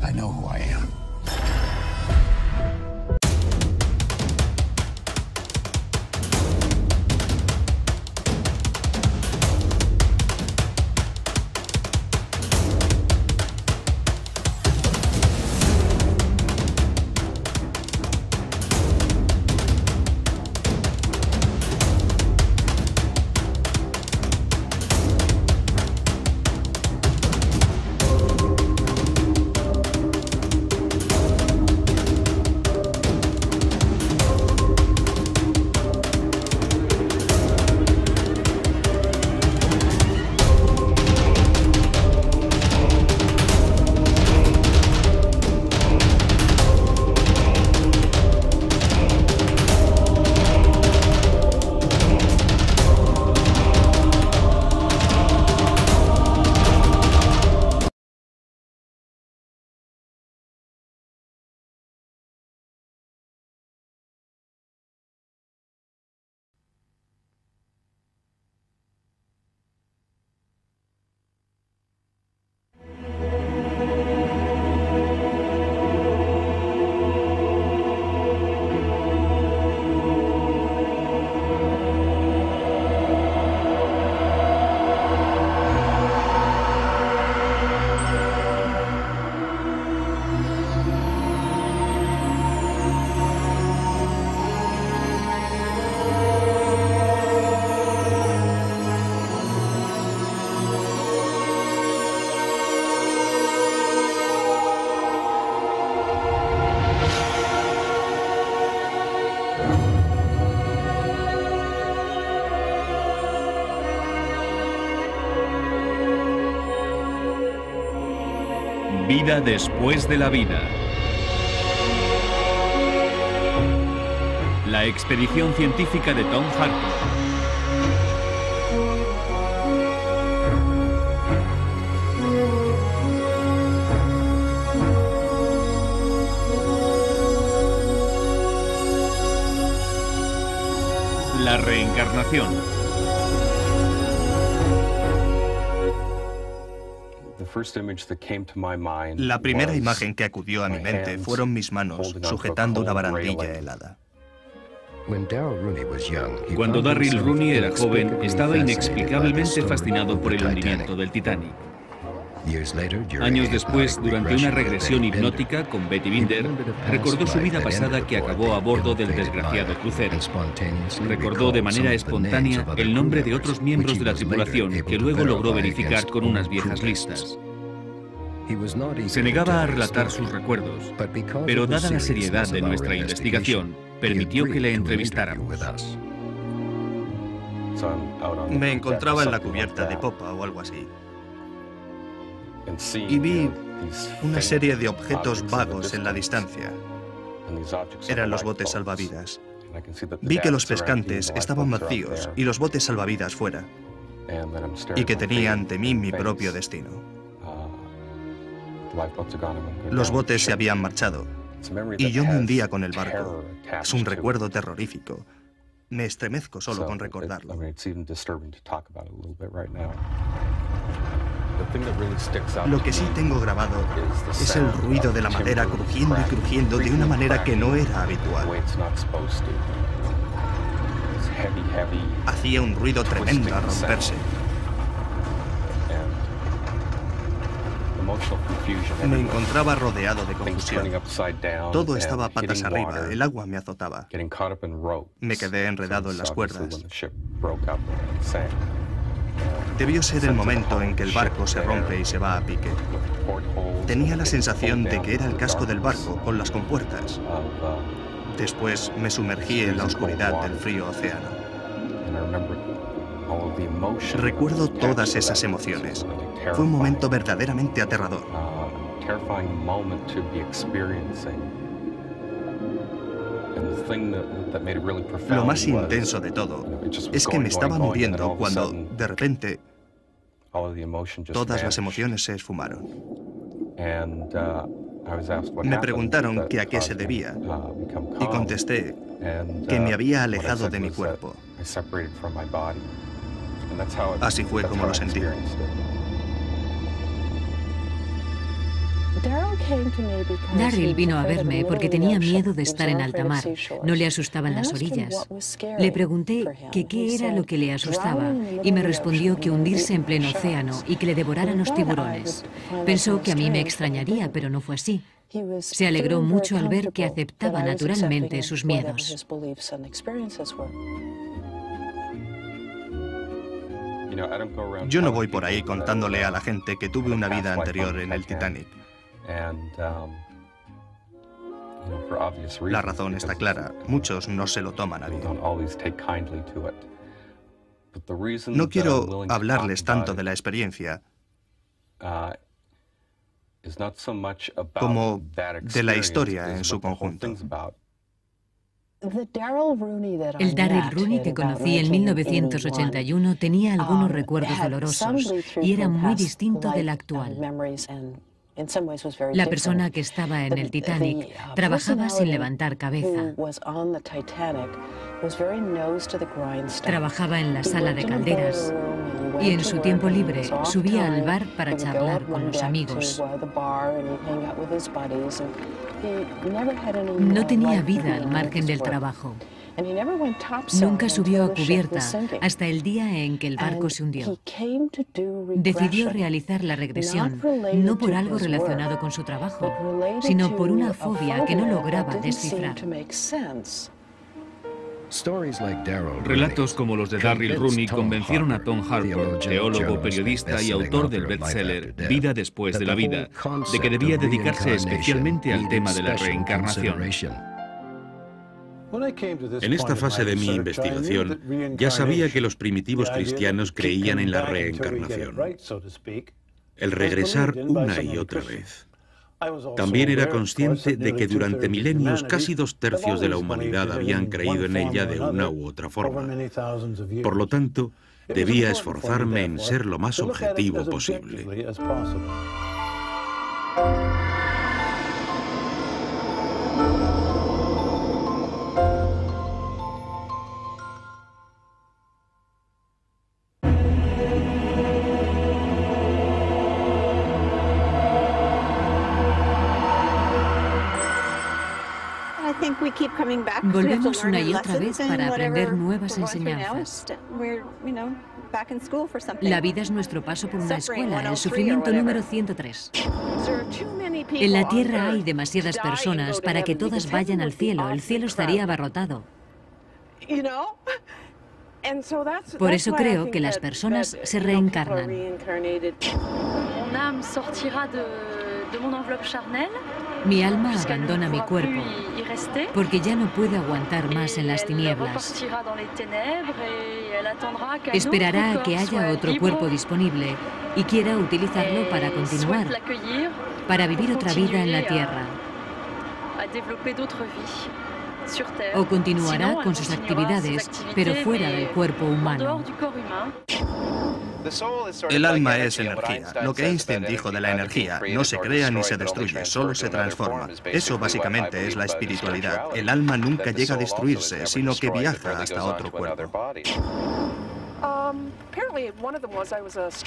I know who I am. Vida después de la vida. La expedición científica de Tom Harper. La reencarnación. La primera imagen que acudió a mi mente fueron mis manos sujetando una barandilla helada. Cuando Darryl Rooney era joven, estaba inexplicablemente fascinado por el hundimiento del Titanic. Años después, durante una regresión hipnótica con Betty Binder, recordó su vida pasada que acabó a bordo del desgraciado crucero. Recordó de manera espontánea el nombre de otros miembros de la tripulación que luego logró verificar con unas viejas listas. Se negaba a relatar sus recuerdos, pero dada la seriedad de nuestra investigación, permitió que le entrevistáramos. Me encontraba en la cubierta de popa o algo así, y vi una serie de objetos vagos en la distancia. Eran los botes salvavidas. Vi que los pescantes estaban vacíos y los botes salvavidas fuera, y que tenía ante mí mi propio destino. Los botes se habían marchado, y yo me hundía con el barco. Es un recuerdo terrorífico. Me estremezco solo con recordarlo. Lo que sí tengo grabado es el ruido de la madera crujiendo y crujiendo de una manera que no era habitual. Hacía un ruido tremendo al romperse. Me encontraba rodeado de confusión. Todo estaba patas arriba, el agua me azotaba. Me quedé enredado en las cuerdas. Debió ser el momento en que el barco se rompe y se va a pique. Tenía la sensación de que era el casco del barco con las compuertas. Después me sumergí en la oscuridad del frío océano. Recuerdo todas esas emociones. Fue un momento verdaderamente aterrador. Lo más intenso de todo es que me estaba muriendo cuando, de repente, todas las emociones se esfumaron. Me preguntaron que a qué se debía y contesté que me había alejado de mi cuerpo. Así fue como lo sentí. Darryl vino a verme porque tenía miedo de estar en alta mar. No le asustaban las orillas. Le pregunté que qué era lo que le asustaba y me respondió que hundirse en pleno océano y que le devoraran los tiburones. Pensó que a mí me extrañaría, pero no fue así. Se alegró mucho al ver que aceptaba naturalmente sus miedos. Yo no voy por ahí contándole a la gente que tuve una vida anterior en el Titanic. La razón está clara, muchos no se lo toman a bien. No quiero hablarles tanto de la experiencia como de la historia en su conjunto. El Darryl Rooney que conocí en 1981 tenía algunos recuerdos dolorosos y era muy distinto del actual. La persona que estaba en el Titanic trabajaba sin levantar cabeza. Trabajaba en la sala de calderas y en su tiempo libre subía al bar para charlar con los amigos. No tenía vida al margen del trabajo. Nunca subió a cubierta hasta el día en que el barco se hundió. Decidió realizar la regresión, no por algo relacionado con su trabajo, sino por una fobia que no lograba descifrar. Relatos como los de Darryl Rooney convencieron a Tom Harper, teólogo, periodista y autor del bestseller Vida después de la vida, de que debía dedicarse especialmente al tema de la reencarnación. En esta fase de mi investigación, ya sabía que los primitivos cristianos creían en la reencarnación, el regresar una y otra vez. También era consciente de que durante milenios casi 2/3 de la humanidad habían creído en ella de una u otra forma. Por lo tanto, debía esforzarme en ser lo más objetivo posible. Volvemos una y otra vez para aprender nuevas enseñanzas. La vida es nuestro paso por una escuela, el sufrimiento número 103. En la Tierra hay demasiadas personas para que todas vayan al cielo. El cielo estaría abarrotado. Por eso creo que las personas se reencarnan. Mi alma abandona mi cuerpo porque ya no puede aguantar más en las tinieblas. Esperará a que haya otro cuerpo disponible y quiera utilizarlo para continuar, para vivir otra vida en la Tierra. O continuará con sus actividades, pero fuera del cuerpo humano. El alma es energía. Lo que Einstein dijo de la energía, no se crea ni se destruye, solo se transforma. Eso básicamente es la espiritualidad. El alma nunca llega a destruirse, sino que viaja hasta otro cuerpo.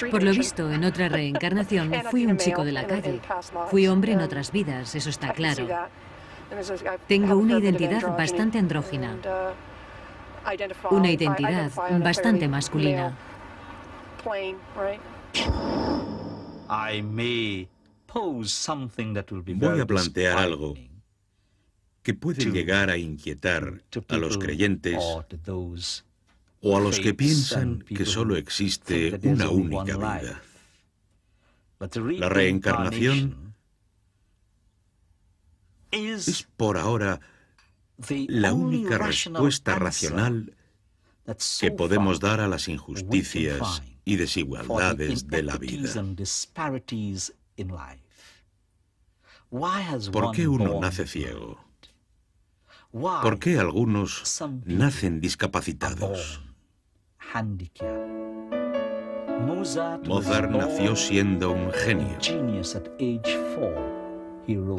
Por lo visto, en otra reencarnación, fui un chico de la calle. Fui hombre en otras vidas, eso está claro. Tengo una identidad bastante andrógina. Una identidad bastante masculina. Voy a plantear algo que puede llegar a inquietar a los creyentes o a los que piensan que solo existe una única vida. La reencarnación es por ahora la única respuesta racional que podemos dar a las injusticias y desigualdades de la vida. ¿Por qué uno nace ciego? ¿Por qué algunos nacen discapacitados? Mozart nació siendo un genio.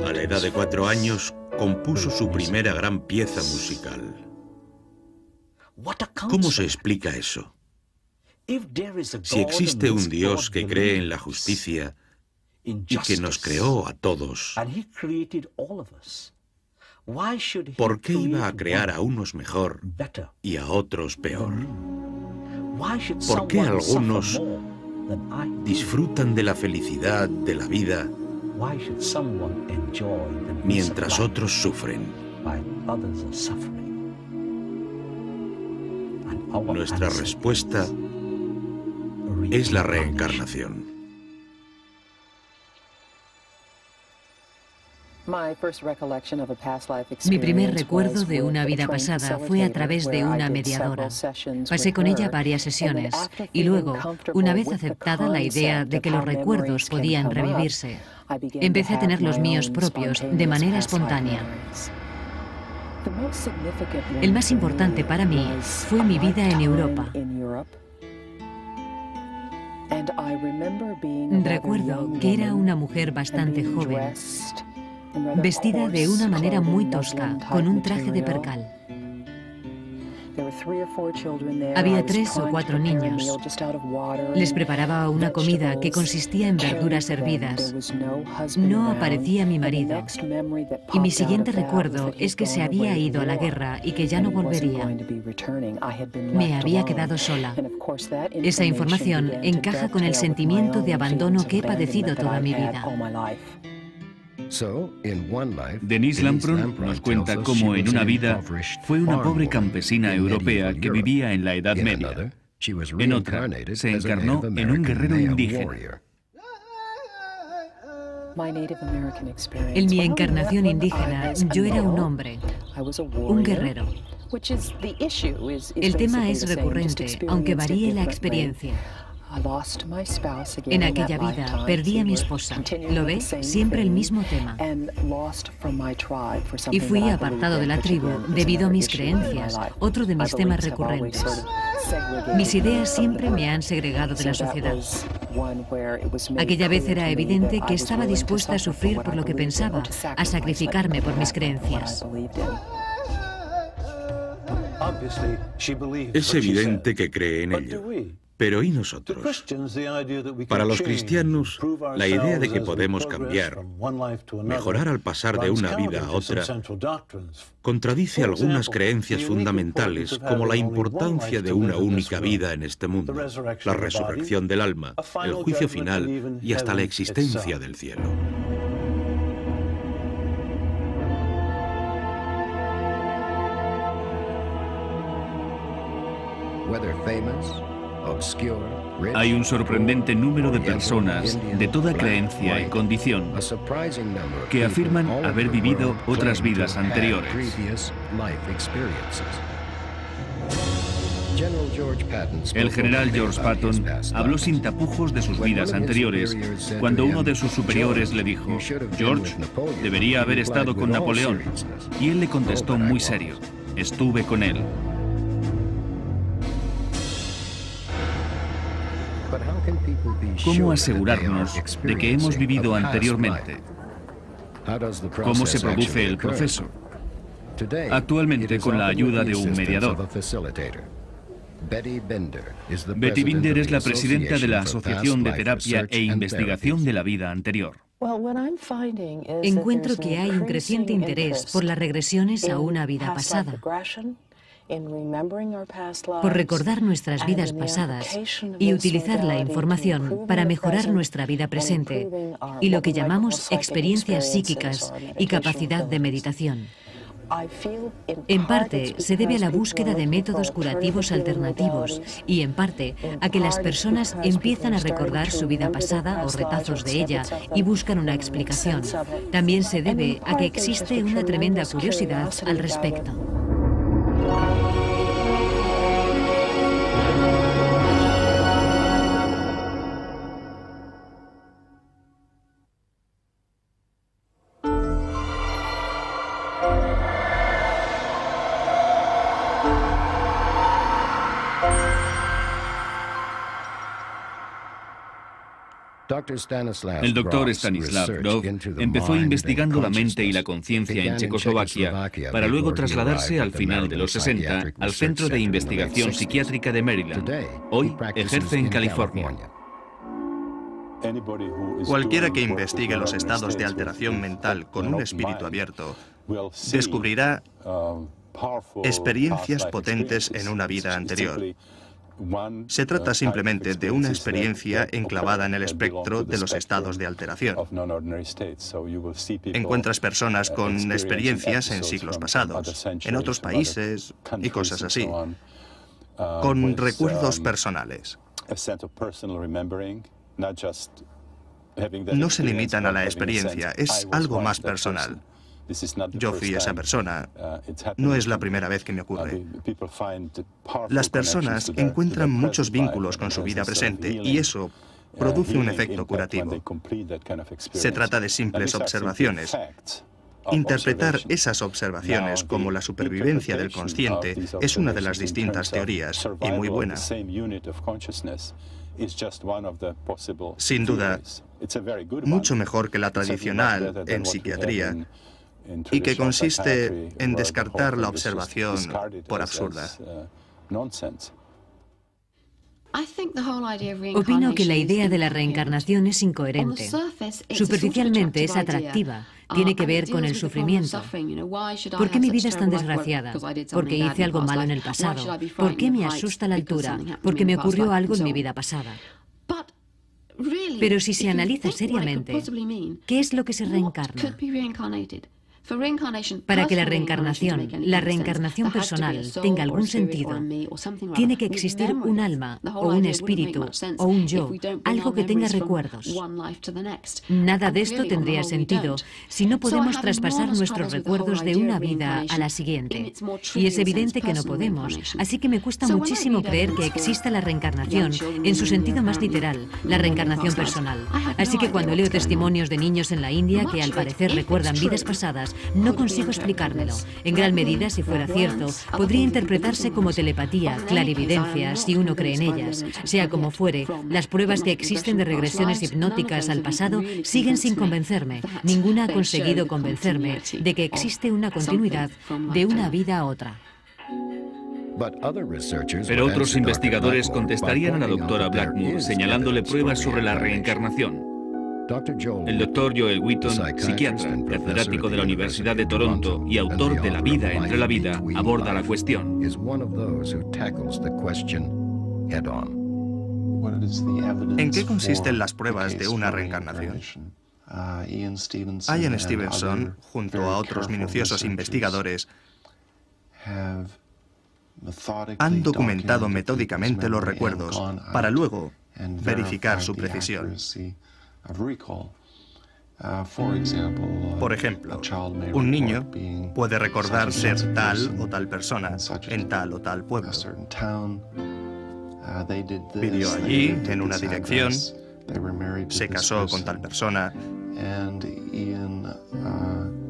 A la edad de 4 años compuso su primera gran pieza musical. ¿Cómo se explica eso? Si existe un Dios que cree en la justicia y que nos creó a todos, ¿por qué iba a crear a unos mejor y a otros peor? ¿Por qué algunos disfrutan de la felicidad de la vida mientras otros sufren? Nuestra respuesta es la reencarnación. Mi primer recuerdo de una vida pasada fue a través de una mediadora. Pasé con ella varias sesiones y luego, una vez aceptada la idea de que los recuerdos podían revivirse, empecé a tener los míos propios de manera espontánea. El más importante para mí fue mi vida en Europa. Recuerdo que era una mujer bastante joven, vestida de una manera muy tosca, con un traje de percal. Había 3 o 4 niños. Les preparaba una comida que consistía en verduras hervidas. No aparecía mi marido. Y mi siguiente recuerdo es que se había ido a la guerra y que ya no volvería. Me había quedado sola. Esa información encaja con el sentimiento de abandono que he padecido toda mi vida. Denise Lampron nos cuenta cómo en una vida fue una pobre campesina europea que vivía en la Edad Media. En otra, se encarnó en un guerrero indígena. En mi encarnación indígena, yo era un hombre, un guerrero. El tema es recurrente, aunque varíe la experiencia. En aquella vida perdí a mi esposa. ¿Lo ves? Siempre el mismo tema. Y fui apartado de la tribu debido a mis creencias, otro de mis temas recurrentes. Mis ideas siempre me han segregado de la sociedad. Aquella vez era evidente que estaba dispuesta a sufrir por lo que pensaba, a sacrificarme por mis creencias. Es evidente que cree en ello. Pero ¿y nosotros? Para los cristianos, la idea de que podemos cambiar, mejorar al pasar de una vida a otra, contradice algunas creencias fundamentales como la importancia de una única vida en este mundo, la resurrección del alma, el juicio final y hasta la existencia del cielo. Hay un sorprendente número de personas de toda creencia y condición que afirman haber vivido otras vidas anteriores. El general George Patton habló sin tapujos de sus vidas anteriores cuando uno de sus superiores le dijo: George, debería haber estado con Napoleón. Y él le contestó muy serio: estuve con él. ¿Cómo asegurarnos de que hemos vivido anteriormente? ¿Cómo se produce el proceso? Actualmente, con la ayuda de un mediador. Betty Binder es la presidenta de la Asociación de Terapia e Investigación de la Vida Anterior. Encuentro que hay un creciente interés por las regresiones a una vida pasada, por recordar nuestras vidas pasadas y utilizar la información para mejorar nuestra vida presente y lo que llamamos experiencias psíquicas y capacidad de meditación. En parte se debe a la búsqueda de métodos curativos alternativos y en parte a que las personas empiezan a recordar su vida pasada o retazos de ella y buscan una explicación. También se debe a que existe una tremenda curiosidad al respecto. El doctor Stanislav Grof empezó investigando la mente y la conciencia en Checoslovaquia para luego trasladarse al final de los 60 al Centro de Investigación Psiquiátrica de Maryland. Hoy ejerce en California. Cualquiera que investigue los estados de alteración mental con un espíritu abierto descubrirá experiencias potentes en una vida anterior. Se trata simplemente de una experiencia enclavada en el espectro de los estados de alteración. Encuentras personas con experiencias en siglos pasados, en otros países y cosas así, con recuerdos personales. No se limitan a la experiencia, es algo más personal. Yo fui esa persona. No es la primera vez que me ocurre. Las personas encuentran muchos vínculos con su vida presente y eso produce un efecto curativo. Se trata de simples observaciones. Interpretar esas observaciones como la supervivencia del consciente es una de las distintas teorías y muy buena. Sin duda, mucho mejor que la tradicional en psiquiatría, y que consiste en descartar la observación por absurda. Opino que la idea de la reencarnación es incoherente. Superficialmente es atractiva. Tiene que ver con el sufrimiento. ¿Por qué mi vida es tan desgraciada? Porque hice algo malo en el pasado. ¿Por qué me asusta la altura? Porque me ocurrió algo en mi vida pasada. Pero si se analiza seriamente, ¿qué es lo que se reencarna? Para que la reencarnación personal, tenga algún sentido, tiene que existir un alma, o un espíritu, o un yo, algo que tenga recuerdos. Nada de esto tendría sentido si no podemos traspasar nuestros recuerdos de una vida a la siguiente. Y es evidente que no podemos, así que me cuesta muchísimo creer que exista la reencarnación en su sentido más literal, la reencarnación personal. Así que cuando leo testimonios de niños en la India que al parecer recuerdan vidas pasadas, no consigo explicármelo. En gran medida, si fuera cierto, podría interpretarse como telepatía, clarividencia, si uno cree en ellas. Sea como fuere, las pruebas que existen de regresiones hipnóticas al pasado siguen sin convencerme. Ninguna ha conseguido convencerme de que existe una continuidad de una vida a otra. Pero otros investigadores contestarían a la doctora Blackmore señalándole pruebas sobre la reencarnación. El doctor Joel Wheaton, psiquiatra, catedrático de la Universidad de Toronto y autor de La vida entre la vida, aborda la cuestión. ¿En qué consisten las pruebas de una reencarnación? Ian Stevenson, junto a otros minuciosos investigadores, han documentado metódicamente los recuerdos para luego verificar su precisión. Por ejemplo, un niño puede recordar ser tal o tal persona en tal o tal pueblo. Vivió allí, en una dirección, se casó con tal persona.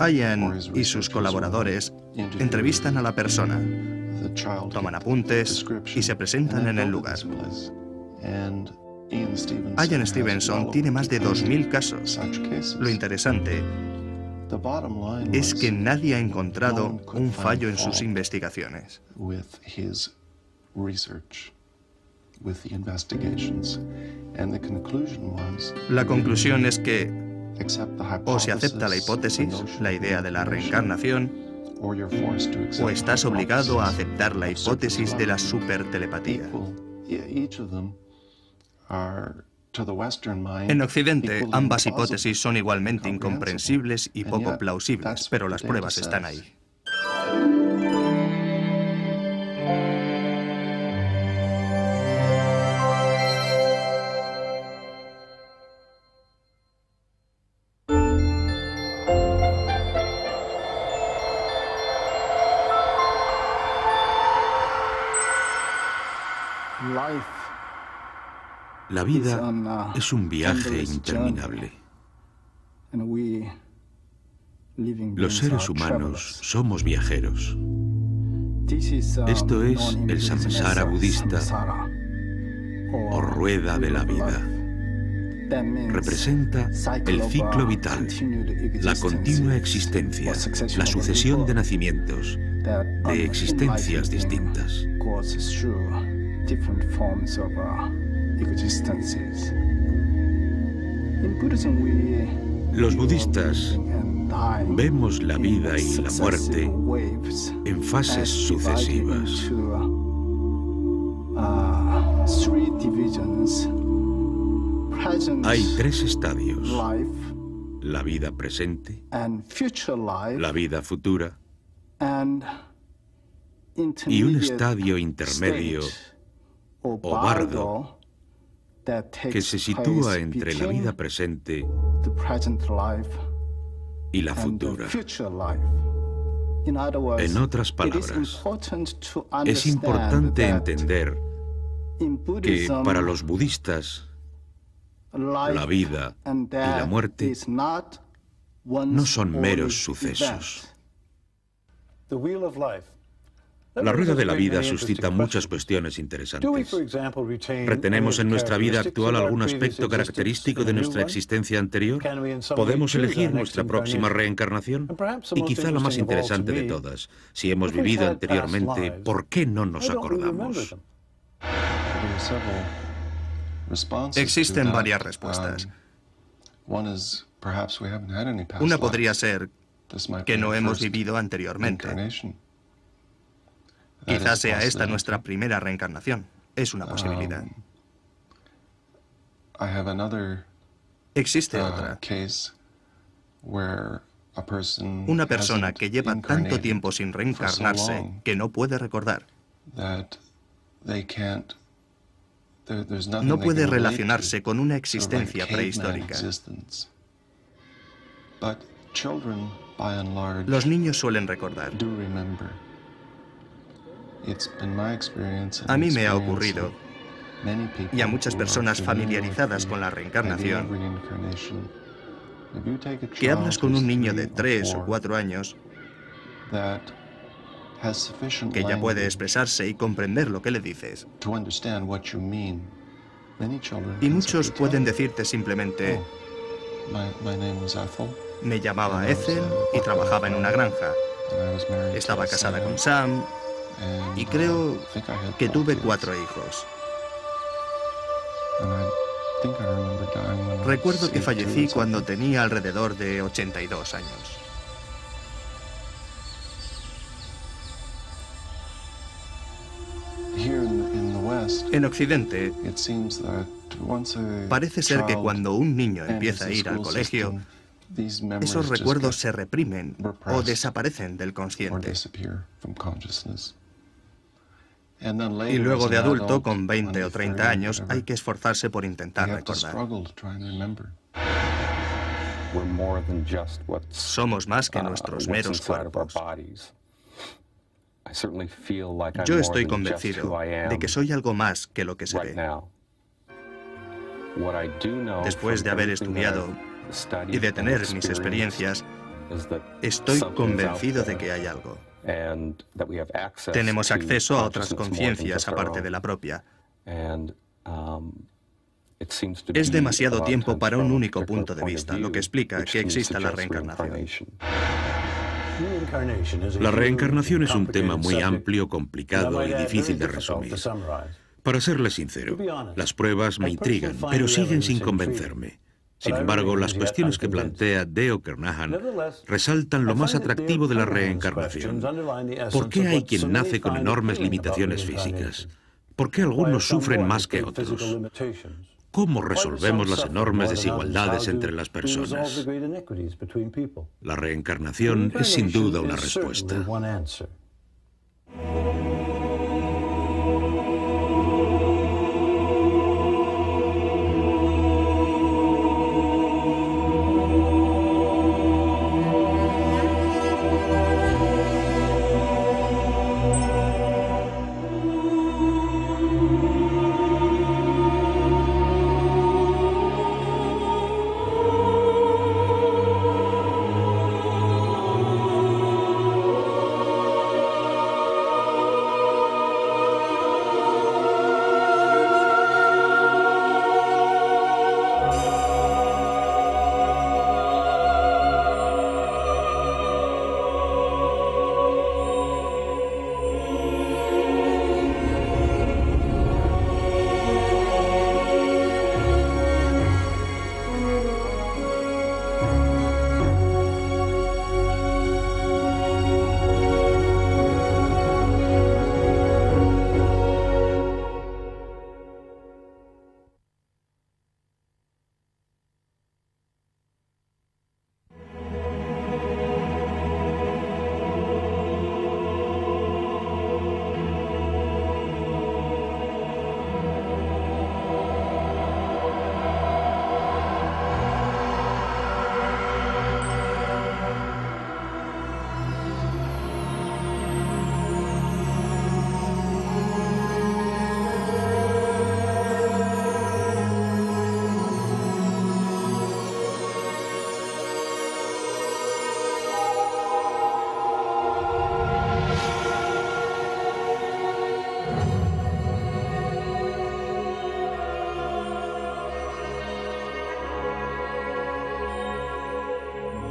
Ian y sus colaboradores entrevistan a la persona, toman apuntes y se presentan en el lugar. Ian Stevenson tiene más de 2000 casos. Lo interesante es que nadie ha encontrado un fallo en sus investigaciones. La conclusión es que o se acepta la hipótesis, la idea de la reencarnación, o estás obligado a aceptar la hipótesis de la supertelepatía. En Occidente, ambas hipótesis son igualmente incomprensibles y poco plausibles, pero las pruebas están ahí. La vida es un viaje interminable. Los seres humanos somos viajeros. Esto es el samsara budista o rueda de la vida. Representa el ciclo vital, la continua existencia, la sucesión de nacimientos, de existencias distintas. Los budistas vemos la vida y la muerte en fases sucesivas. Hay tres estadios: la vida presente, la vida futura y un estadio intermedio o bardo que se sitúa entre la vida presente y la futura. En otras palabras, es importante entender que para los budistas la vida y la muerte no son meros sucesos. La rueda de la vida suscita muchas cuestiones interesantes. ¿Retenemos en nuestra vida actual algún aspecto característico de nuestra existencia anterior? ¿Podemos elegir nuestra próxima reencarnación? Y quizá la más interesante de todas, si hemos vivido anteriormente, ¿por qué no nos acordamos? Existen varias respuestas. Una podría ser que no hemos vivido anteriormente. Quizás sea esta nuestra primera reencarnación. Es una posibilidad. Existe otra. Una persona que lleva tanto tiempo sin reencarnarse que no puede recordar. No puede relacionarse con una existencia prehistórica. Los niños suelen recordar. A mí me ha ocurrido, y a muchas personas familiarizadas con la reencarnación, que hablas con un niño de 3 o 4 años que ya puede expresarse y comprender lo que le dices. Y muchos pueden decirte simplemente: me llamaba Ethel y trabajaba en una granja. Estaba casada con Sam y creo que tuve 4 hijos. Recuerdo que fallecí cuando tenía alrededor de 82 años. En Occidente, parece ser que cuando un niño empieza a ir al colegio, esos recuerdos se reprimen o desaparecen del consciente. Y luego de adulto, con 20 o 30 años, hay que esforzarse por intentar recordar. Somos más que nuestros meros cuerpos. Yo estoy convencido de que soy algo más que lo que se ve. Después de haber estudiado y de tener mis experiencias, estoy convencido de que hay algo. Tenemos acceso a otras conciencias aparte de la propia. Es demasiado tiempo para un único punto de vista, lo que explica que exista la reencarnación. La reencarnación es un tema muy amplio, complicado y difícil de resumir. Para serle sincero, las pruebas me intrigan, pero siguen sin convencerme. Sin embargo, las cuestiones que plantea Deo Kernahan resaltan lo más atractivo de la reencarnación. ¿Por qué hay quien nace con enormes limitaciones físicas? ¿Por qué algunos sufren más que otros? ¿Cómo resolvemos las enormes desigualdades entre las personas? La reencarnación es sin duda una respuesta.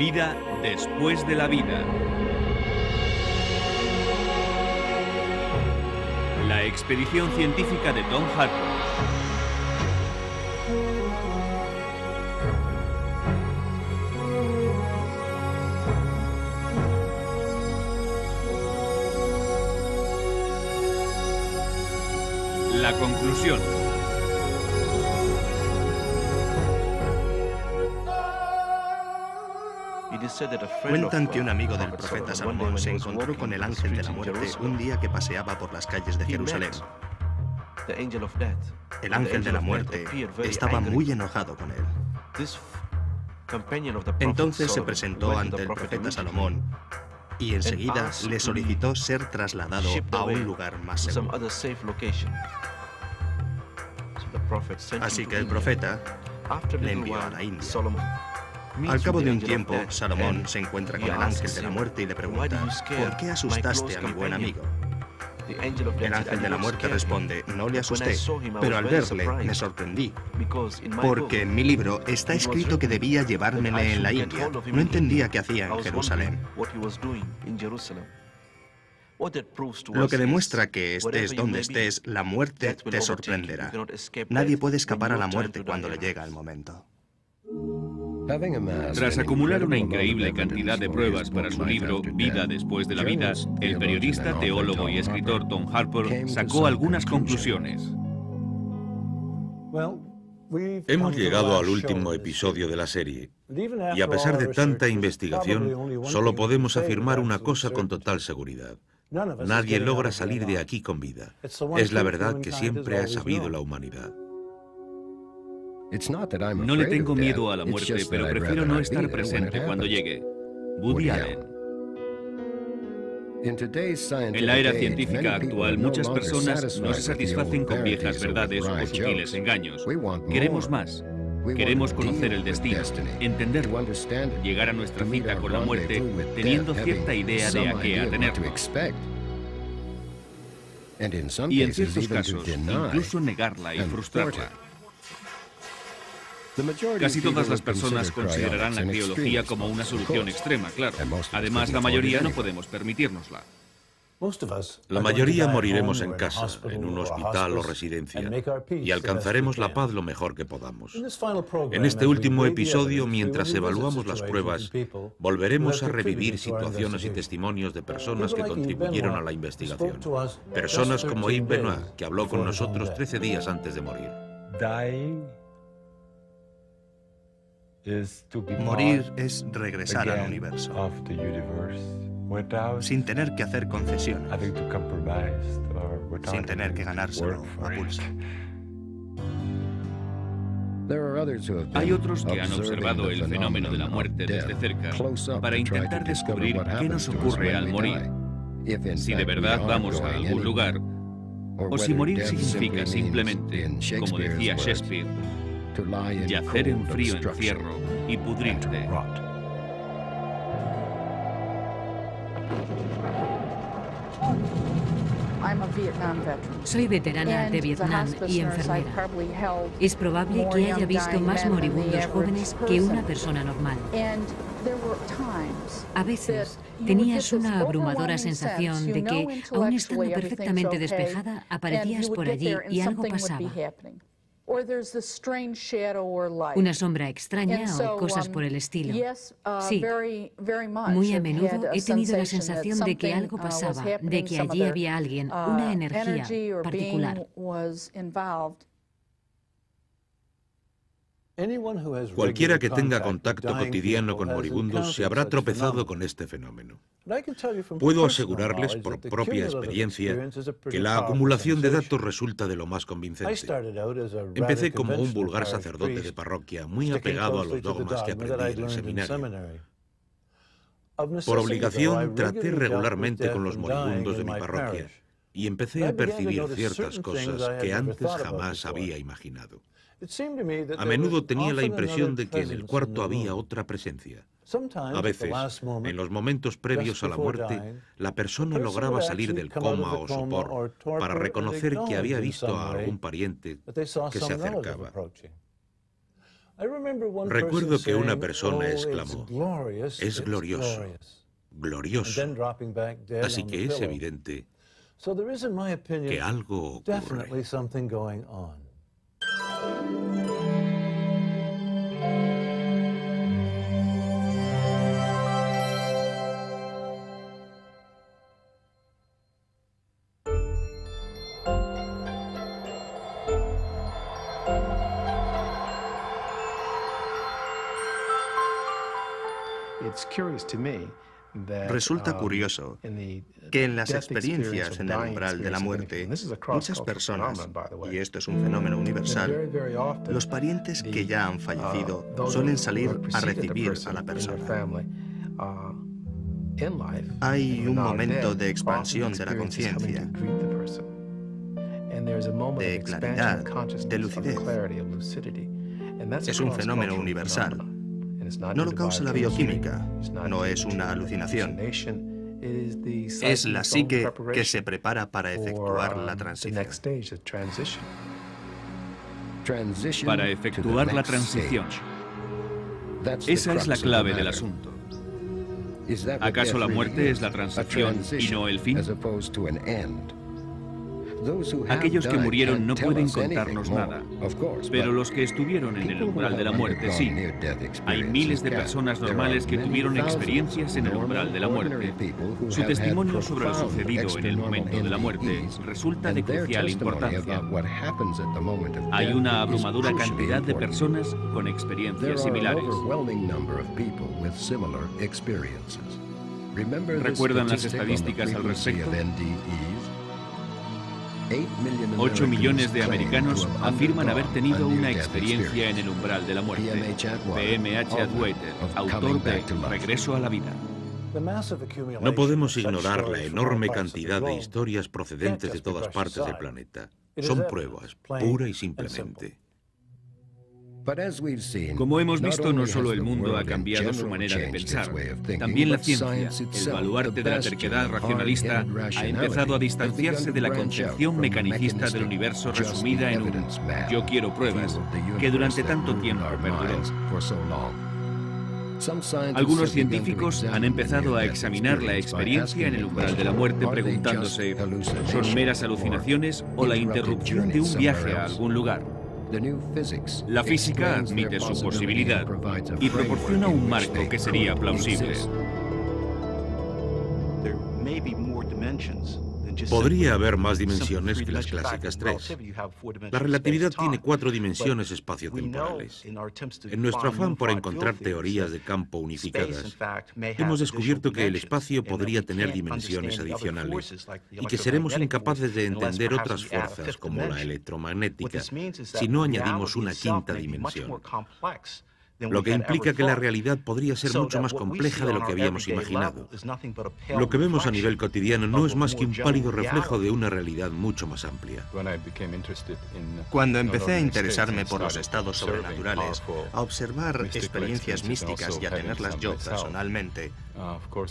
Vida después de la vida. La expedición científica de Tom Harpur. La conclusión. Cuentan que un amigo del profeta Salomón se encontró con el ángel de la muerte un día que paseaba por las calles de Jerusalén. El ángel de la muerte estaba muy enojado con él. Entonces se presentó ante el profeta Salomón y enseguida le solicitó ser trasladado a un lugar más seguro. Así que el profeta le envió a la India. Al cabo de un tiempo, Salomón se encuentra con el ángel de la muerte y le pregunta: ¿por qué asustaste a mi buen amigo? El ángel de la muerte responde: no le asusté, pero al verle me sorprendí, porque en mi libro está escrito que debía llevármele en la India. No entendía qué hacía en Jerusalén. Lo que demuestra que estés donde estés, la muerte te sorprenderá. Nadie puede escapar a la muerte cuando le llega el momento. Tras acumular una increíble cantidad de pruebas para su libro Vida después de la vida, el periodista, teólogo y escritor Tom Harpur sacó algunas conclusiones. Hemos llegado al último episodio de la serie, y a pesar de tanta investigación, solo podemos afirmar una cosa con total seguridad. Nadie logra salir de aquí con vida. Es la verdad que siempre ha sabido la humanidad. No le tengo miedo a la muerte, pero prefiero no estar presente cuando llegue. Woody Allen. En la era científica actual, muchas personas no se satisfacen con viejas verdades o sutiles engaños. Queremos más. Queremos conocer el destino, entenderlo, llegar a nuestra cita con la muerte teniendo cierta idea de a qué atenerlo. Y en ciertos casos, incluso negarla y frustrarla. Casi todas las personas considerarán la criología como una solución extrema, claro. Además, la mayoría no podemos permitírnosla. La mayoría moriremos en casa, en un hospital o residencia, y alcanzaremos la paz lo mejor que podamos. En este último episodio, mientras evaluamos las pruebas, volveremos a revivir situaciones y testimonios de personas que contribuyeron a la investigación. Personas como Yves Benoit, que habló con nosotros 13 días antes de morir. Morir es regresar al universo, sin tener que hacer concesiones, sin tener que ganárselo a pulso. Hay otros que han observado el fenómeno de la muerte desde cerca para intentar descubrir qué nos ocurre al morir. Si de verdad vamos a algún lugar, o si morir significa simplemente, como decía Shakespeare, yacer en frío encierro y pudrirte. Soy veterana de Vietnam y enfermera. Es probable que haya visto más moribundos jóvenes que una persona normal. A veces tenías una abrumadora sensación de que, aun estando perfectamente despejada, aparecías por allí y algo pasaba. Una sombra extraña o cosas por el estilo. Sí, muy a menudo he tenido la sensación de que algo pasaba, de que allí había alguien, una energía particular. Cualquiera que tenga contacto cotidiano con moribundos se habrá tropezado con este fenómeno. Puedo asegurarles por propia experiencia que la acumulación de datos resulta de lo más convincente. Empecé como un vulgar sacerdote de parroquia, muy apegado a los dogmas que aprendí en el seminario. Por obligación, traté regularmente con los moribundos de mi parroquia y empecé a percibir ciertas cosas que antes jamás había imaginado. A menudo tenía la impresión de que en el cuarto había otra presencia. A veces, en los momentos previos a la muerte, la persona lograba salir del coma o sopor para reconocer que había visto a algún pariente que se acercaba. Recuerdo que una persona exclamó, es glorioso, glorioso. Así que es evidente que algo ocurre. Resulta curioso que en las experiencias en el umbral de la muerte, muchas personas, y esto es un fenómeno universal, los parientes que ya han fallecido suelen salir a recibir a la persona. Hay un momento de expansión de la conciencia, de claridad, de lucidez. Es un fenómeno universal. No lo causa la bioquímica, no es una alucinación. Es la psique que se prepara para efectuar la transición. Para efectuar la transición. Esa es la clave del asunto. ¿Acaso la muerte es la transición y no el fin? Aquellos que murieron no pueden contarnos nada, pero los que estuvieron en el umbral de la muerte sí. Hay miles de personas normales que tuvieron experiencias en el umbral de la muerte. Su testimonio sobre lo sucedido en el momento de la muerte resulta de crucial importancia. Hay una abrumadora cantidad de personas con experiencias similares. ¿Recuerdan las estadísticas al respecto? 8 millones de americanos afirman haber tenido una experiencia en el umbral de la muerte. B.M.H. Atwater, autor de Regreso a la vida. No podemos ignorar la enorme cantidad de historias procedentes de todas partes del planeta. Son pruebas, pura y simplemente. Como hemos visto, no solo el mundo ha cambiado su manera de pensar, también la ciencia, el baluarte de la terquedad racionalista, ha empezado a distanciarse de la concepción mecanicista del universo resumida en un «yo quiero pruebas» que durante tanto tiempo perduró. Algunos científicos han empezado a examinar la experiencia en el umbral de la muerte preguntándose ¿son meras alucinaciones o la interrupción de un viaje a algún lugar? La física admite su posibilidad y proporciona un marco que sería plausible. Podría haber más dimensiones que las clásicas 3. La relatividad tiene 4 dimensiones espaciotemporales. En nuestro afán por encontrar teorías de campo unificadas, hemos descubierto que el espacio podría tener dimensiones adicionales y que seremos incapaces de entender otras fuerzas como la electromagnética si no añadimos una quinta dimensión. Lo que implica que la realidad podría ser mucho más compleja de lo que habíamos imaginado. Lo que vemos a nivel cotidiano no es más que un pálido reflejo de una realidad mucho más amplia. Cuando empecé a interesarme por los estados sobrenaturales, a observar experiencias místicas y a tenerlas yo personalmente,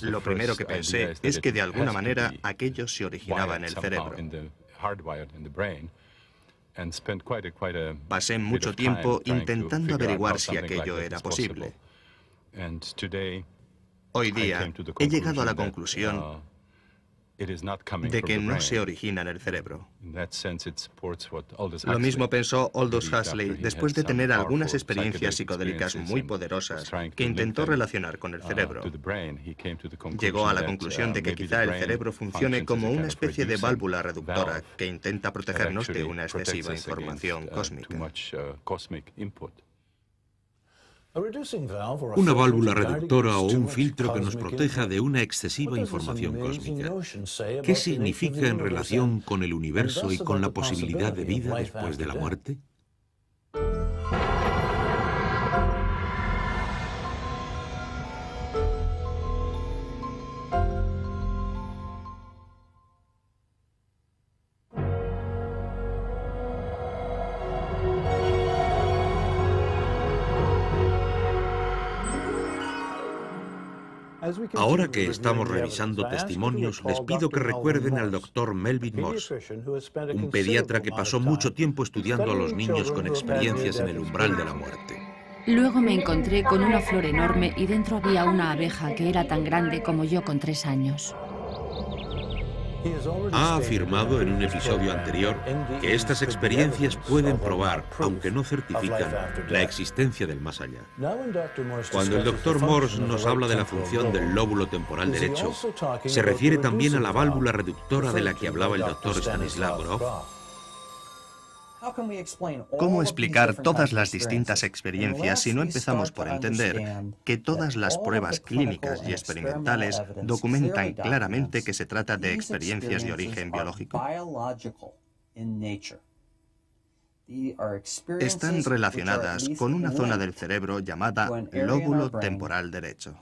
lo primero que pensé es que de alguna manera aquello se originaba en el cerebro. Pasé mucho tiempo intentando averiguar si aquello era posible. Hoy día he llegado a la conclusión de que no se origina en el cerebro. Lo mismo pensó Aldous Huxley después de tener algunas experiencias psicodélicas muy poderosas que intentó relacionar con el cerebro. Llegó a la conclusión de que quizá el cerebro funcione como una especie de válvula reductora que intenta protegernos de una excesiva información cósmica. Una válvula reductora o un filtro que nos proteja de una excesiva información cósmica. ¿Qué significa en relación con el universo y con la posibilidad de vida después de la muerte? Ahora que estamos revisando testimonios, les pido que recuerden al Dr. Melvin Moss, un pediatra que pasó mucho tiempo estudiando a los niños con experiencias en el umbral de la muerte. Luego me encontré con una flor enorme y dentro había una abeja que era tan grande como yo con 3 años. Ha afirmado en un episodio anterior que estas experiencias pueden probar, aunque no certifican, la existencia del más allá. Cuando el Dr. Morse nos habla de la función del lóbulo temporal derecho, se refiere también a la válvula reductora de la que hablaba el Dr. Stanislav Grof. ¿Cómo explicar todas las distintas experiencias si no empezamos por entender que todas las pruebas clínicas y experimentales documentan claramente que se trata de experiencias de origen biológico? Están relacionadas con una zona del cerebro llamada lóbulo temporal derecho.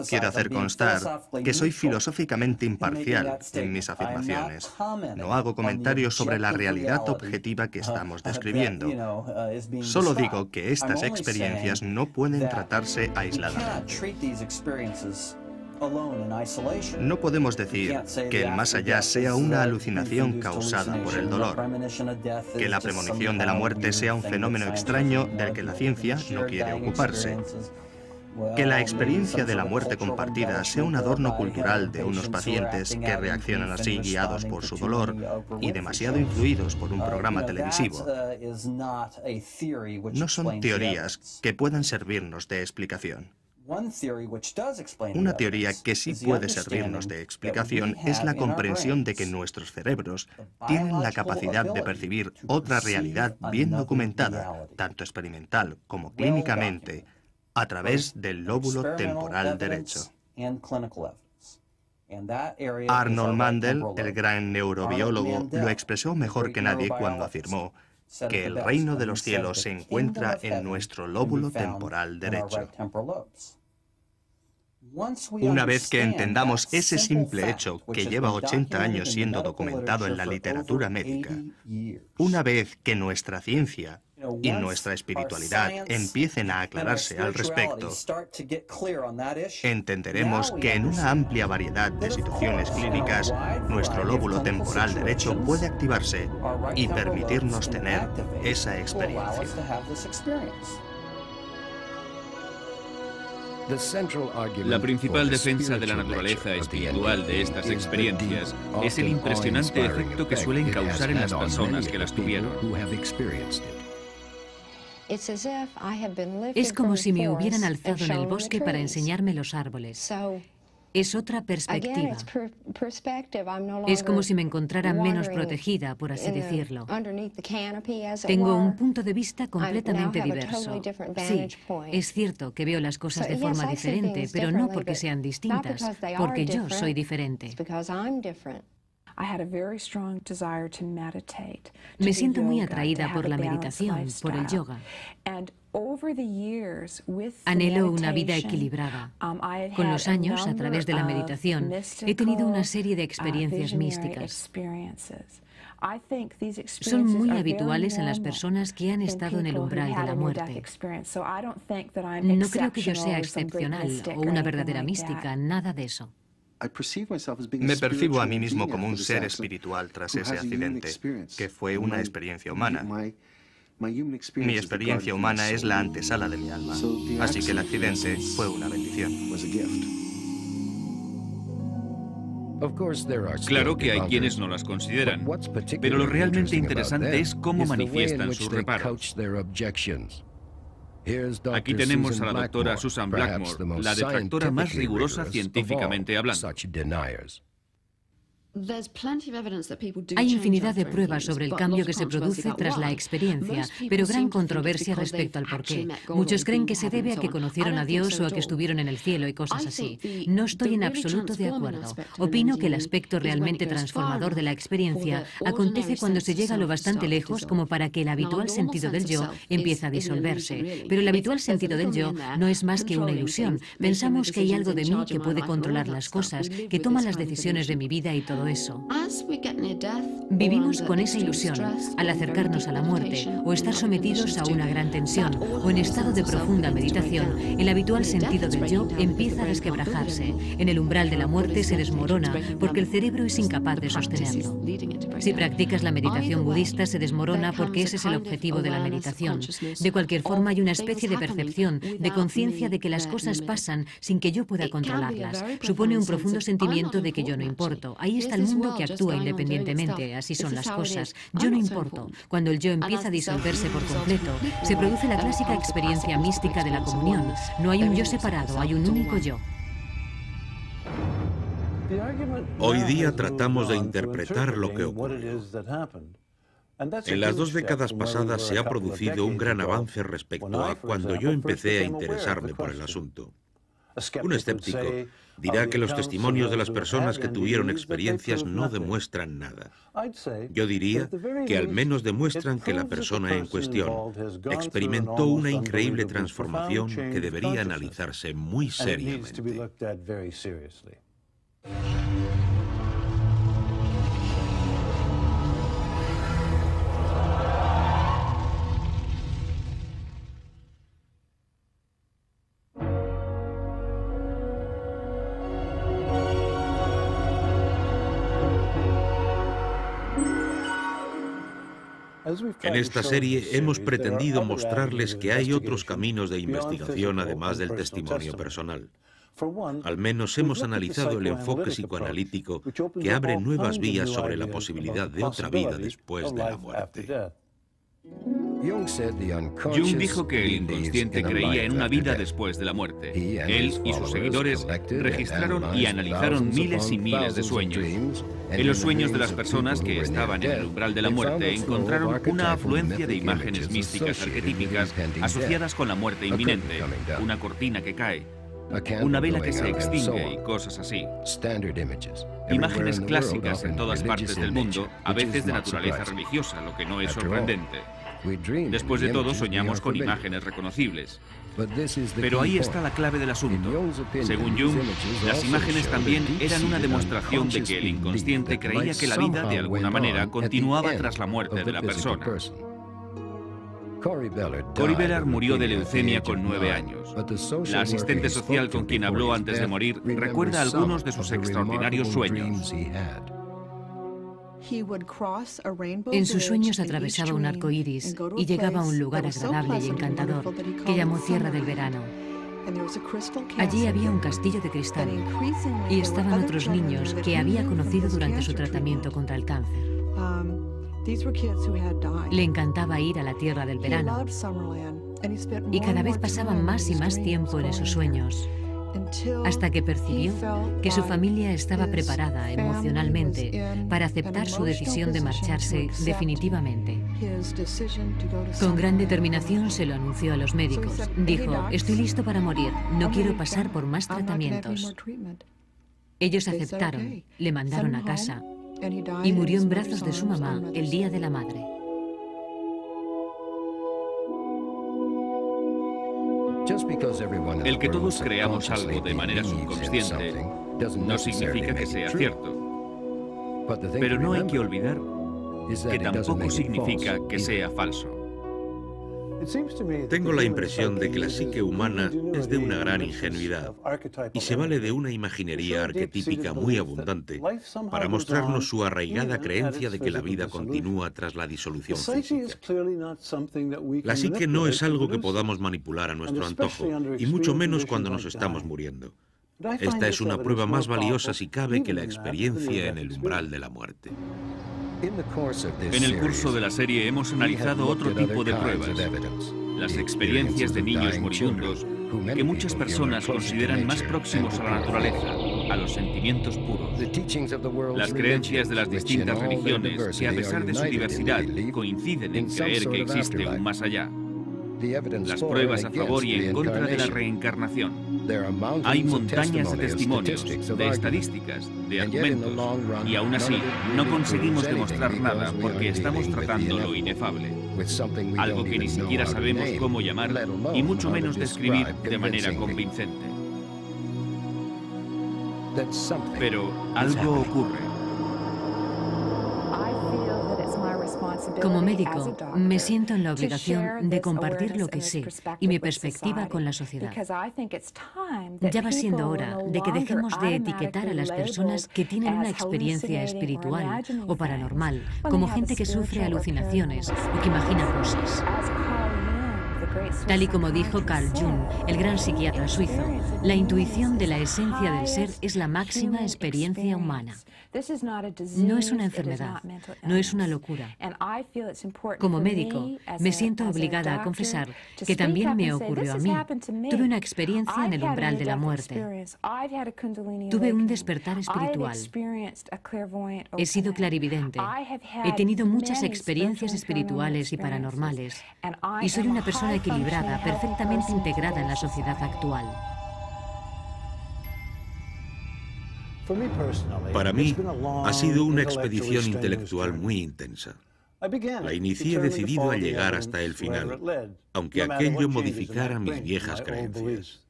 Quiero hacer constar que soy filosóficamente imparcial en mis afirmaciones. No hago comentarios sobre la realidad objetiva que estamos describiendo. Solo digo que estas experiencias no pueden tratarse aisladamente. No podemos decir que el más allá sea una alucinación causada por el dolor, que la premonición de la muerte sea un fenómeno extraño del que la ciencia no quiere ocuparse, que la experiencia de la muerte compartida sea un adorno cultural de unos pacientes que reaccionan así guiados por su dolor y demasiado influidos por un programa televisivo. No son teorías que puedan servirnos de explicación. Una teoría que sí puede servirnos de explicación es la comprensión de que nuestros cerebros tienen la capacidad de percibir otra realidad bien documentada, tanto experimental como clínicamente, a través del lóbulo temporal derecho. Arnold Mandel, el gran neurobiólogo, lo expresó mejor que nadie cuando afirmó que el reino de los cielos se encuentra en nuestro lóbulo temporal derecho. Una vez que entendamos ese simple hecho que lleva 80 años siendo documentado en la literatura médica, una vez que nuestra ciencia y nuestra espiritualidad empiecen a aclararse al respecto, entenderemos que en una amplia variedad de situaciones clínicas, nuestro lóbulo temporal derecho puede activarse y permitirnos tener esa experiencia. La principal defensa de la naturaleza espiritual de estas experiencias es el impresionante efecto que suelen causar en las personas que las tuvieron. Es como si me hubieran alzado en el bosque para enseñarme los árboles. Es otra perspectiva. Es como si me encontrara menos protegida, por así decirlo. Tengo un punto de vista completamente diverso. Sí, es cierto que veo las cosas de forma diferente, pero no porque sean distintas, porque yo soy diferente. Me siento muy atraída por la meditación, por el yoga. Anhelo una vida equilibrada. Con los años, a través de la meditación, he tenido una serie de experiencias místicas. Son muy habituales en las personas que han estado en el umbral de la muerte. No creo que yo sea excepcional o una verdadera mística, nada de eso. Me percibo a mí mismo como un ser espiritual tras ese accidente, que fue una experiencia humana. Mi experiencia humana es la antesala de mi alma, así que el accidente fue una bendición. Claro que hay quienes no las consideran, pero lo realmente interesante es cómo manifiestan sus reparos. Aquí tenemos a la doctora Susan Blackmore, la detractora más rigurosa científicamente hablando. Hay infinidad de pruebas sobre el cambio que se produce tras la experiencia, pero gran controversia respecto al porqué. Muchos creen que se debe a que conocieron a Dios o a que estuvieron en el cielo y cosas así. No estoy en absoluto de acuerdo. Opino que el aspecto realmente transformador de la experiencia acontece cuando se llega lo bastante lejos como para que el habitual sentido del yo empiece a disolverse. Pero el habitual sentido del yo no es más que una ilusión. Pensamos que hay algo de mí que puede controlar las cosas, que toma las decisiones de mi vida y todo todo eso. Vivimos con esa ilusión al acercarnos a la muerte o estar sometidos a una gran tensión o en estado de profunda meditación. El habitual sentido del yo empieza a resquebrajarse. En el umbral de la muerte se desmorona porque el cerebro es incapaz de sostenerlo. Si practicas la meditación budista se desmorona porque ese es el objetivo de la meditación. De cualquier forma hay una especie de percepción, de conciencia de que las cosas pasan sin que yo pueda controlarlas. Supone un profundo sentimiento de que yo no importo. Ahí está el mundo que actúa independientemente. Así son las cosas. Yo no importo. Cuando el yo empieza a disolverse por completo, se produce la clásica experiencia mística de la comunión. No hay un yo separado, hay un único yo. Hoy día tratamos de interpretar lo que ocurrió. En las 2 décadas pasadas se ha producido un gran avance respecto a cuando yo empecé a interesarme por el asunto. Un escéptico dirá que los testimonios de las personas que tuvieron experiencias no demuestran nada. Yo diría que al menos demuestran que la persona en cuestión experimentó una increíble transformación que debería analizarse muy seriamente. En esta serie hemos pretendido mostrarles que hay otros caminos de investigación además del testimonio personal. Al menos hemos analizado el enfoque psicoanalítico que abre nuevas vías sobre la posibilidad de otra vida después de la muerte. Jung dijo que el inconsciente creía en una vida después de la muerte. Él y sus seguidores registraron y analizaron miles y miles de sueños. En los sueños de las personas que estaban en el umbral de la muerte encontraron una afluencia de imágenes místicas arquetípicas asociadas con la muerte inminente, una cortina que cae, una vela que se extingue y cosas así. Imágenes clásicas en todas partes del mundo, a veces de naturaleza religiosa, lo que no es sorprendente. Después de todo, soñamos con imágenes reconocibles. Pero ahí está la clave del asunto. Según Jung, las imágenes también eran una demostración de que el inconsciente creía que la vida, de alguna manera, continuaba tras la muerte de la persona. Cory Bellard murió de leucemia con 9 años. La asistente social con quien habló antes de morir recuerda algunos de sus extraordinarios sueños. En sus sueños atravesaba un arco iris y llegaba a un lugar agradable y encantador que llamó Tierra del Verano. Allí había un castillo de cristal y estaban otros niños que había conocido durante su tratamiento contra el cáncer. Le encantaba ir a la Tierra del Verano y cada vez pasaban más y más tiempo en esos sueños, hasta que percibió que su familia estaba preparada emocionalmente para aceptar su decisión de marcharse definitivamente. Con gran determinación se lo anunció a los médicos. Dijo: estoy listo para morir, no quiero pasar por más tratamientos. Ellos aceptaron, le mandaron a casa y murió en brazos de su mamá el día de la madre. El que todos creamos algo de manera subconsciente no significa que sea cierto. Pero no hay que olvidar que tampoco significa que sea falso. Tengo la impresión de que la psique humana es de una gran ingenuidad y se vale de una imaginería arquetípica muy abundante para mostrarnos su arraigada creencia de que la vida continúa tras la disolución física. La psique no es algo que podamos manipular a nuestro antojo, y mucho menos cuando nos estamos muriendo. Esta es una prueba más valiosa si cabe que la experiencia en el umbral de la muerte. En el curso de la serie hemos analizado otro tipo de pruebas, las experiencias de niños moribundos, que muchas personas consideran más próximos a la naturaleza, a los sentimientos puros. Las creencias de las distintas religiones, que a pesar de su diversidad, coinciden en creer que existe un más allá. Las pruebas a favor y en contra de la reencarnación. Hay montañas de testimonios, de estadísticas, de argumentos, y aún así no conseguimos demostrar nada porque estamos tratando lo inefable, algo que ni siquiera sabemos cómo llamar y mucho menos describir de manera convincente. Pero algo ocurre. Como médico, me siento en la obligación de compartir lo que sé y mi perspectiva con la sociedad. Ya va siendo hora de que dejemos de etiquetar a las personas que tienen una experiencia espiritual o paranormal como gente que sufre alucinaciones o que imagina cosas. Tal y como dijo Carl Jung, el gran psiquiatra suizo, la intuición de la esencia del ser es la máxima experiencia humana. No es una enfermedad, no es una locura. Como médico, me siento obligada a confesar que también me ocurrió a mí. Tuve una experiencia en el umbral de la muerte. Tuve un despertar espiritual. He sido clarividente. He tenido muchas experiencias espirituales y paranormales. Y soy una persona equilibrada, perfectamente integrada en la sociedad actual. Para mí, ha sido una expedición intelectual muy intensa. La inicié decidido a llegar hasta el final, aunque aquello modificara mis viejas creencias.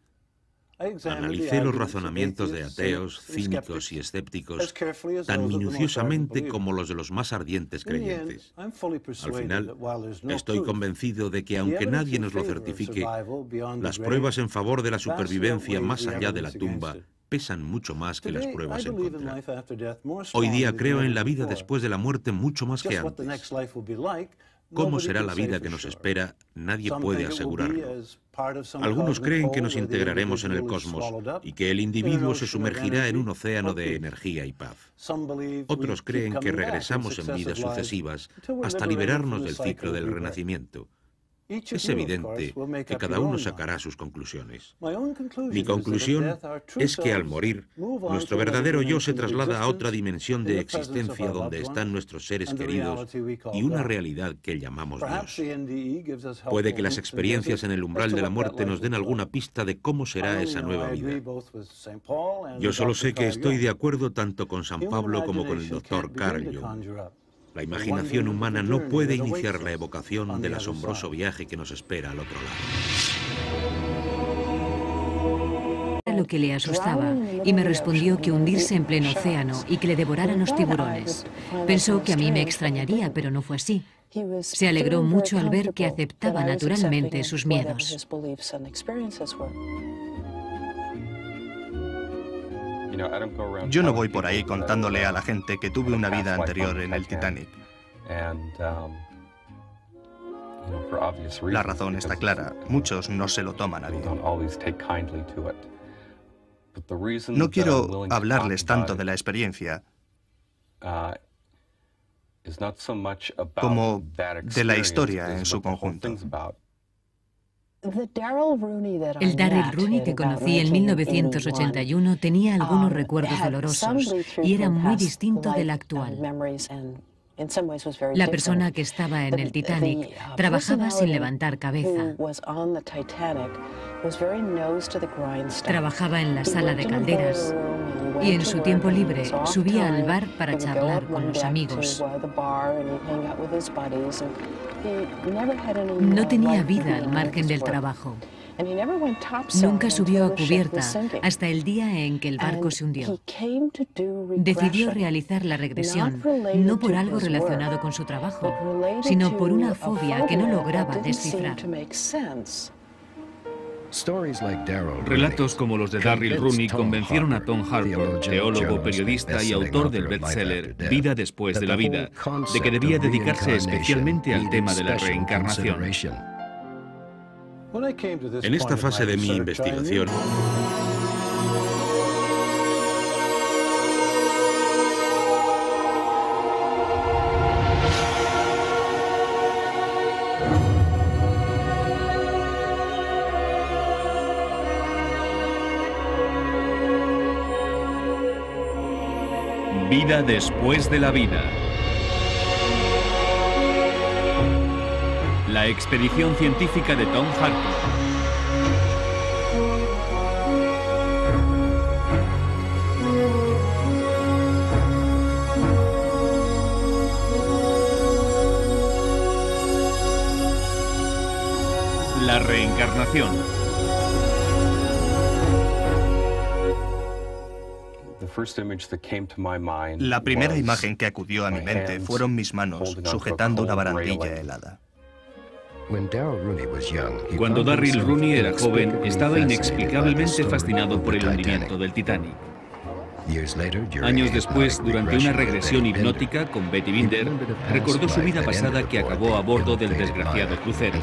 Analicé los razonamientos de ateos, cínicos y escépticos tan minuciosamente como los de los más ardientes creyentes. Al final, estoy convencido de que aunque nadie nos lo certifique, las pruebas en favor de la supervivencia más allá de la tumba pesan mucho más que las pruebas en contra. Hoy día creo en la vida después de la muerte mucho más que antes. ¿Cómo será la vida que nos espera? Nadie puede asegurarlo. Algunos creen que nos integraremos en el cosmos y que el individuo se sumergirá en un océano de energía y paz. Otros creen que regresamos en vidas sucesivas hasta liberarnos del ciclo del renacimiento. Es evidente que cada uno sacará sus conclusiones. Mi conclusión es que al morir, nuestro verdadero yo se traslada a otra dimensión de existencia donde están nuestros seres queridos y una realidad que llamamos Dios. Puede que las experiencias en el umbral de la muerte nos den alguna pista de cómo será esa nueva vida. Yo solo sé que estoy de acuerdo tanto con San Pablo como con el Dr. Carl Jung. La imaginación humana no puede iniciar la evocación del asombroso viaje que nos espera al otro lado. Era lo que le asustaba y me respondió que hundirse en pleno océano y que le devoraran los tiburones. Pensó que a mí me extrañaría, pero no fue así. Se alegró mucho al ver que aceptaba naturalmente sus miedos. Yo no voy por ahí contándole a la gente que tuve una vida anterior en el Titanic. La razón está clara, muchos no se lo toman a bien. No quiero hablarles tanto de la experiencia como de la historia en su conjunto. El Darrell Rooney que conocí en 1981 tenía algunos recuerdos dolorosos y era muy distinto del actual. La persona que estaba en el Titanic trabajaba sin levantar cabeza. Trabajaba en la sala de calderas y en su tiempo libre subía al bar para charlar con los amigos. No tenía vida al margen del trabajo. Nunca subió a cubierta hasta el día en que el barco se hundió. Decidió realizar la regresión, no por algo relacionado con su trabajo, sino por una fobia que no lograba descifrar. Relatos como los de Darrell Rooney convencieron a Tom Harpur, teólogo, periodista y autor del bestseller Vida después de la vida, de que debía dedicarse especialmente al tema de la reencarnación. En esta fase de mi investigación, Vida después de la vida. La expedición científica de Tom Harpur. La reencarnación. La primera imagen que acudió a mi mente fueron mis manos sujetando una barandilla helada. Cuando Darryl Rooney era joven, estaba inexplicablemente fascinado por el hundimiento del Titanic. Años después, durante una regresión hipnótica con Betty Binder, recordó su vida pasada que acabó a bordo del desgraciado crucero.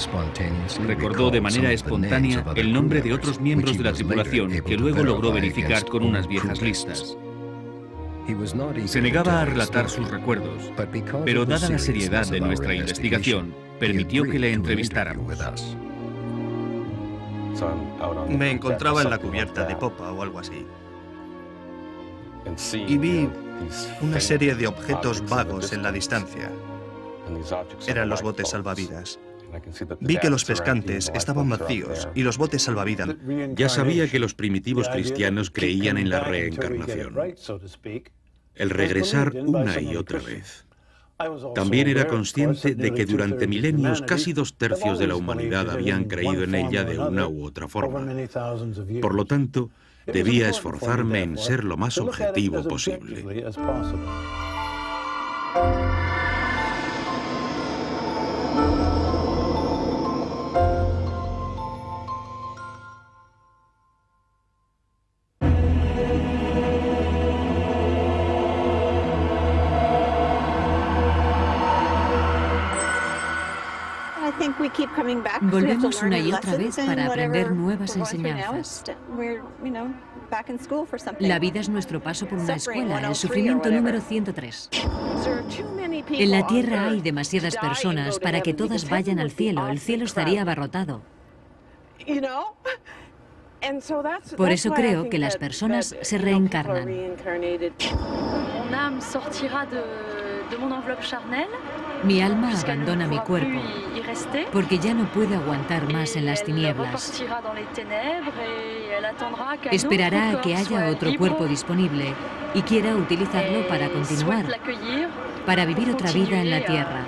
Recordó de manera espontánea el nombre de otros miembros de la tripulación que luego logró verificar con unas viejas listas. Se negaba a relatar sus recuerdos, pero dada la seriedad de nuestra investigación, permitió que le entrevistáramos. Me encontraba en la cubierta de popa o algo así, y vi una serie de objetos vagos en la distancia. Eran los botes salvavidas. Vi que los pescantes estaban vacíos y los botes salvavidas. Ya sabía que los primitivos cristianos creían en la reencarnación, el regresar una y otra vez. También era consciente de que durante milenios casi 2/3 de la humanidad habían creído en ella de una u otra forma. Por lo tanto, debía esforzarme en ser lo más objetivo posible. Volvemos una y otra vez para aprender nuevas enseñanzas. La vida es nuestro paso por una escuela, el sufrimiento número 103. En la Tierra hay demasiadas personas para que todas vayan al cielo. El cielo estaría abarrotado. Por eso creo que las personas se reencarnan. Mi alma abandona mi cuerpo porque ya no puede aguantar más en las tinieblas. Esperará a que haya otro cuerpo disponible y quiera utilizarlo para continuar, para vivir otra vida en la Tierra.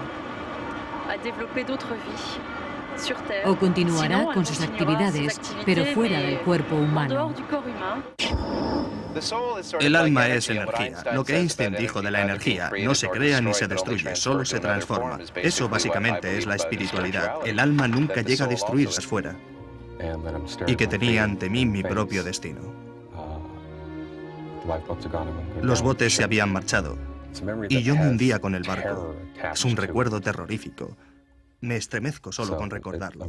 O continuará con sus actividades, pero fuera del cuerpo humano. El alma es energía. Lo que Einstein dijo de la energía, no se crea ni se destruye, solo se transforma. Eso básicamente es la espiritualidad. El alma nunca llega a destruirse fuera. Y que tenía ante mí mi propio destino. Los botes se habían marchado y yo me hundía con el barco. Es un recuerdo terrorífico. Me estremezco solo con recordarlo.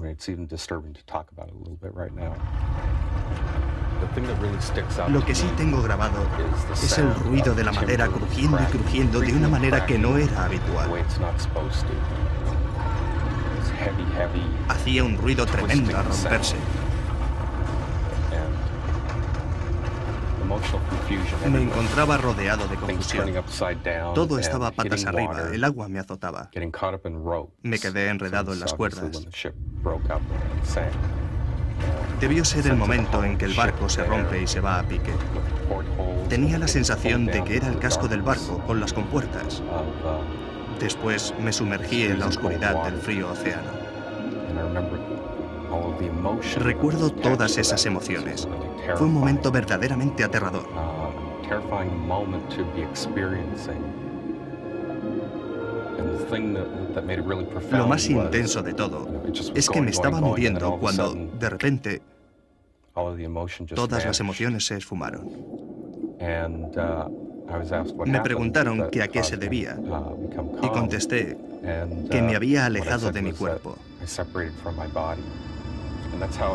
Lo que sí tengo grabado es el ruido de la madera crujiendo y crujiendo de una manera que no era habitual. Hacía un ruido tremendo al romperse. Me encontraba rodeado de confusión. Todo estaba patas arriba, el agua me azotaba. Me quedé enredado en las cuerdas. Debió ser el momento en que el barco se rompe y se va a pique. Tenía la sensación de que era el casco del barco con las compuertas. Después me sumergí en la oscuridad del frío océano. Recuerdo todas esas emociones. Fue un momento verdaderamente aterrador. Lo más intenso de todo es que me estaba muriendo cuando, de repente, todas las emociones se esfumaron. Me preguntaron que a qué se debía y contesté que me había alejado de mi cuerpo.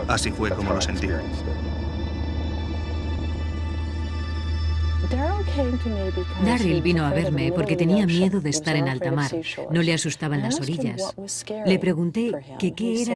Así fue como lo sentí. Darryl vino a verme porque tenía miedo de estar en alta mar. No le asustaban las orillas. Le pregunté que qué era.